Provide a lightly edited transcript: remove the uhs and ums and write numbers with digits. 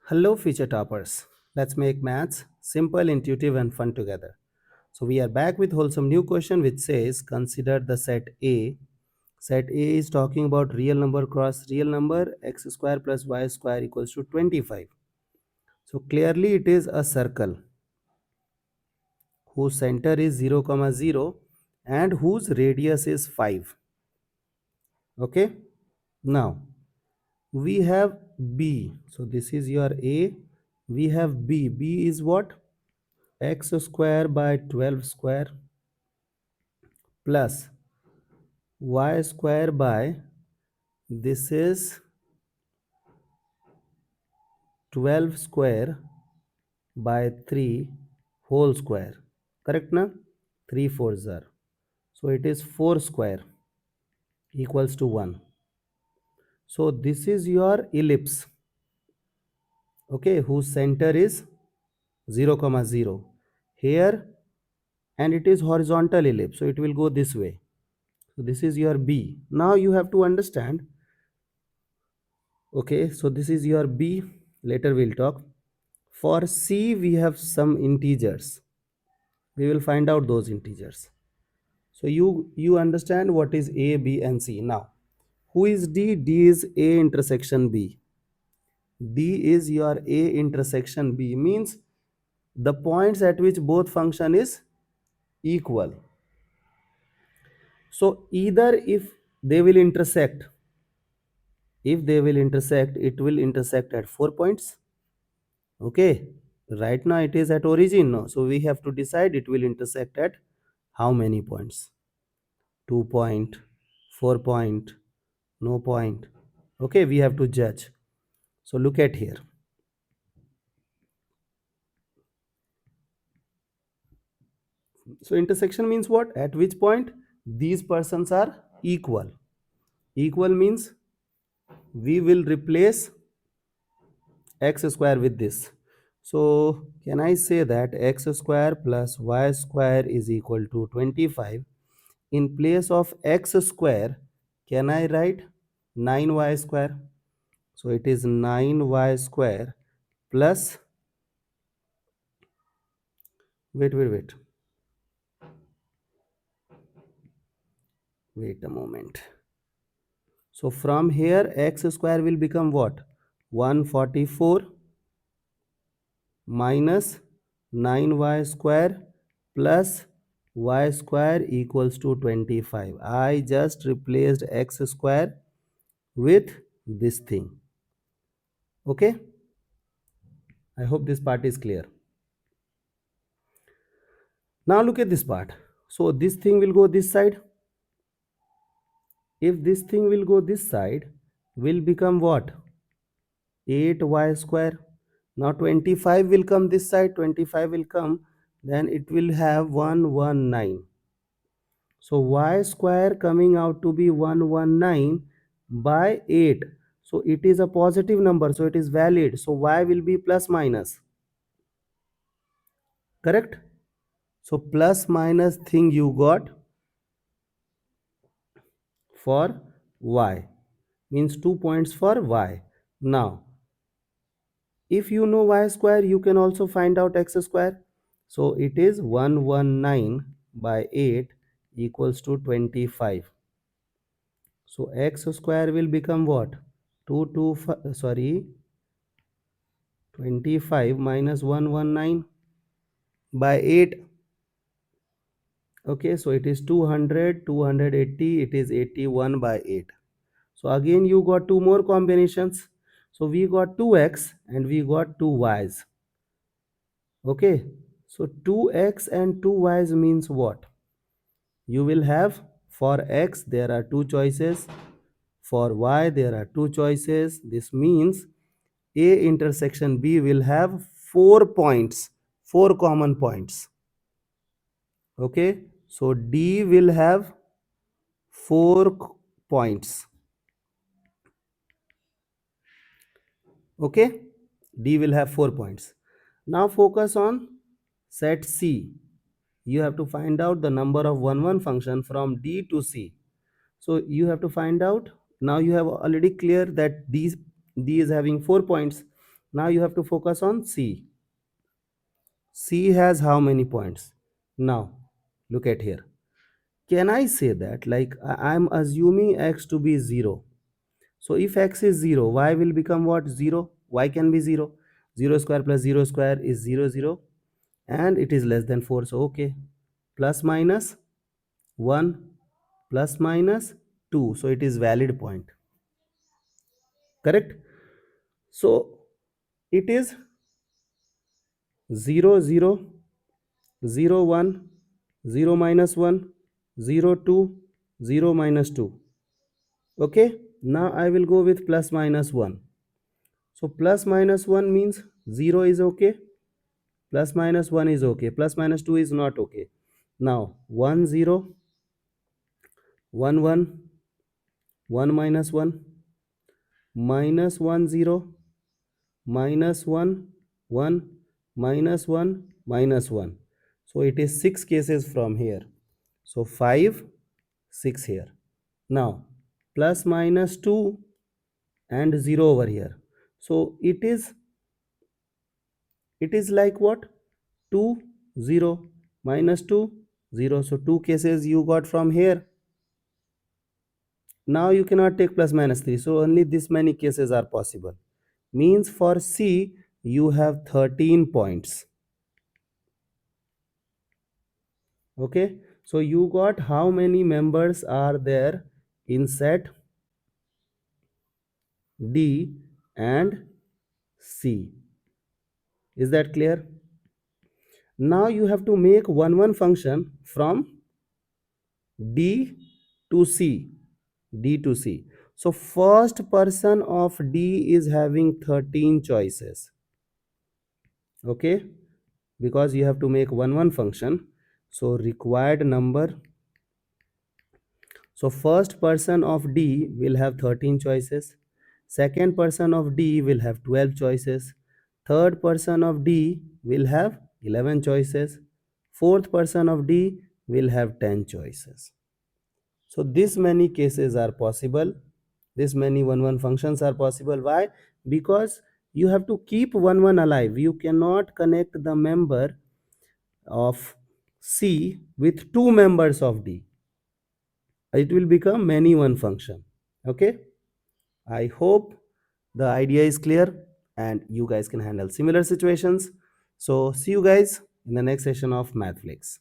Hello, future toppers. Let's make maths simple, intuitive, and fun together. So, we are back with wholesome new question which says consider the set A. Set A is talking about real number cross real number x square plus y square equals to 25. So, clearly it is a circle whose center is 0, 0 and whose radius is 5. Okay. Now, we have B. So, this is your A. We have B. B is what? X square by 12 square plus y square by, this is 12 square by 3 whole square. Correct na? 3 4s are. So it is 4 square equals to 1. So this is your ellipse. Okay, whose center is 0, 0. Here, and it is horizontal ellipse. So it will go this way. So this is your B. Now you have to understand. Okay, so this is your B. Later we'll talk. For C, we have some integers. We will find out those integers. So you understand what is A, B, and C. Now, who is D? D is A intersection B. D is your A intersection B, means the points at which both function is equal. So either if they will intersect, it will intersect at 4 points. Okay, right now it is at origin, no? So we have to decide it will intersect at how many points? 2 point, 4 point, no point. Okay, we have to judge. So look at here. So intersection means what? At which point these persons are equal. Equal means we will replace x square with this. So can I say that x square plus y square is equal to 25? In place of x square, can I write 9y square? So it is 9y square plus, wait a moment. So from here x square will become what? 144 minus 9y square plus y square equals to 25. I just replaced x square with this thing. Okay, I hope this part is clear. Now look at this part. So this thing will go this side. If this thing will go this side, will become what? 8y square. Now 25 will come this side, 25 will come, then it will have 119. So y square coming out to be 119 by 8. So it is a positive number, so it is valid. So y will be plus minus. Correct? So plus minus thing you got for y, means 2 points for y. Now, if you know y square, you can also find out x square. So it is 119 by 8 equals to 25. So x square will become what? 25 minus 119 by 8. Okay, so it is 200, 280, it is 81 by 8. So again you got two more combinations. So we got 2x and we got 2y's. Okay, so 2x and 2y's means what? You will have, for x there are two choices, for y there are two choices. This means A intersection B will have 4 points, 4 common points. Okay, so D will have 4 points. Okay, D will have 4 points. Now focus on set C. You have to find out the number of 1 function from D to C. So you have to find out. Now you have already clear that D is having 4 points. Now you have to focus on C. C has how many points? Now look at here. Can I say that, like, I'm assuming x to be 0. So if x is 0, y will become what? 0. Y can be 0. 0 square plus 0 square is 0, 0. And it is less than 4. So okay. Plus minus 1 plus minus 2. So it is valid point. Correct? So it is 0, 0, 0, 1, 0 minus 1, 0, 2, 0 minus 2. Okay. Now I will go with plus minus 1. So plus minus 1 means 0 is okay. Plus minus 1 is okay. Plus minus 2 is not okay. Now 1, 0, 1, 1, 1 minus 1, minus 1, 0, minus 1, 1, minus 1, minus 1. So it is 6 cases from here. So 5, 6 here. Now plus minus 2 and 0 over here. So it is like what? 2, 0, minus 2, 0. So 2 cases you got from here. Now you cannot take plus minus 3. So only this many cases are possible. Means for C you have 13 points. Okay. So you got how many members are there in set D and C. Is that clear? Now you have to make one function from D to C. D to C. So first person of D is having 13 choices. Okay, because you have to make one function. So required number. So first person of D will have 13 choices. Second person of D will have 12 choices. Third person of D will have 11 choices. Fourth person of D will have 10 choices. So this many cases are possible. This many one functions are possible. Why? Because you have to keep one alive. You cannot connect the member of C with two members of D. It will become many one function. Okay. I hope the idea is clear and you guys can handle similar situations. So see you guys in the next session of Mathflix.